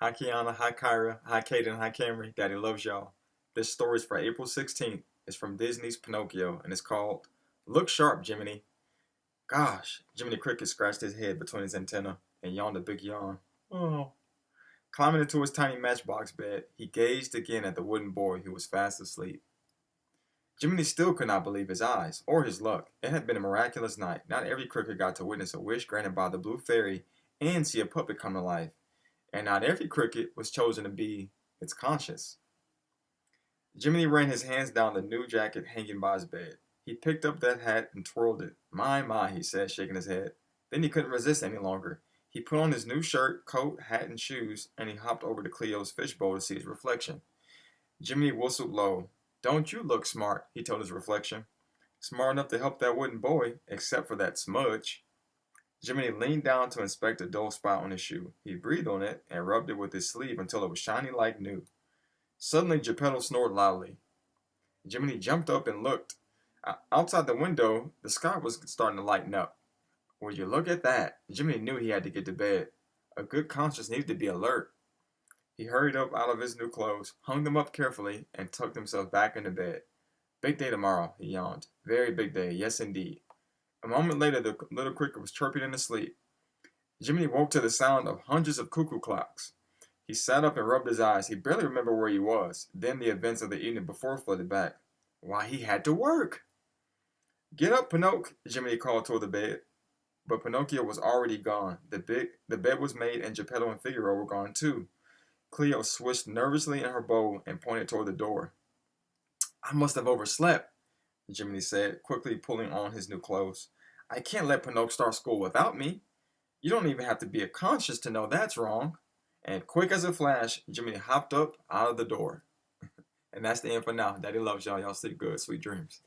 Hi Kiana, hi Kyra, hi Kaden, hi Camry. Daddy loves y'all. This story is for April 16th. It's from Disney's Pinocchio and it's called Look Sharp, Jiminy. Gosh, Jiminy Cricket scratched his head between his antennae and yawned a big yawn. Oh. Climbing into his tiny matchbox bed, he gazed again at the wooden boy who was fast asleep. Jiminy still could not believe his eyes or his luck. It had been a miraculous night. Not every cricket got to witness a wish granted by the blue fairy and see a puppet come to life. And not every cricket was chosen to be its conscience. Jiminy ran his hands down the new jacket hanging by his bed. He picked up that hat and twirled it. My, he said, shaking his head. Then he couldn't resist any longer. He put on his new shirt, coat, hat, and shoes, and he hopped over to Cleo's fishbowl to see his reflection. Jiminy whistled low. Don't you look smart, he told his reflection. Smart enough to help that wooden boy, except for that smudge. Jiminy leaned down to inspect a dull spot on his shoe. He breathed on it and rubbed it with his sleeve until it was shiny like new. Suddenly, Geppetto snored loudly. Jiminy jumped up and looked. Outside the window, the sky was starting to lighten up. Would you look at that? Jiminy knew he had to get to bed. A good conscience needed to be alert. He hurried up out of his new clothes, hung them up carefully, and tucked himself back into bed. Big day tomorrow, he yawned. Very big day, yes indeed. A moment later, the little cricket was chirping in his sleep. Jiminy woke to the sound of hundreds of cuckoo clocks. He sat up and rubbed his eyes. He barely remembered where he was. Then the events of the evening before flooded back. Why, he had to work! Get up, Pinocchio, Jiminy called toward the bed. But Pinocchio was already gone. The bed was made and Geppetto and Figaro were gone too. Cleo swished nervously in her bowl and pointed toward the door. I must have overslept, Jiminy said, quickly pulling on his new clothes. I can't let Pinocchio start school without me. You don't even have to be a conscience to know that's wrong. And quick as a flash, Jiminy hopped up out of the door. And that's the end for now. Daddy loves y'all. Y'all sleep good. Sweet dreams.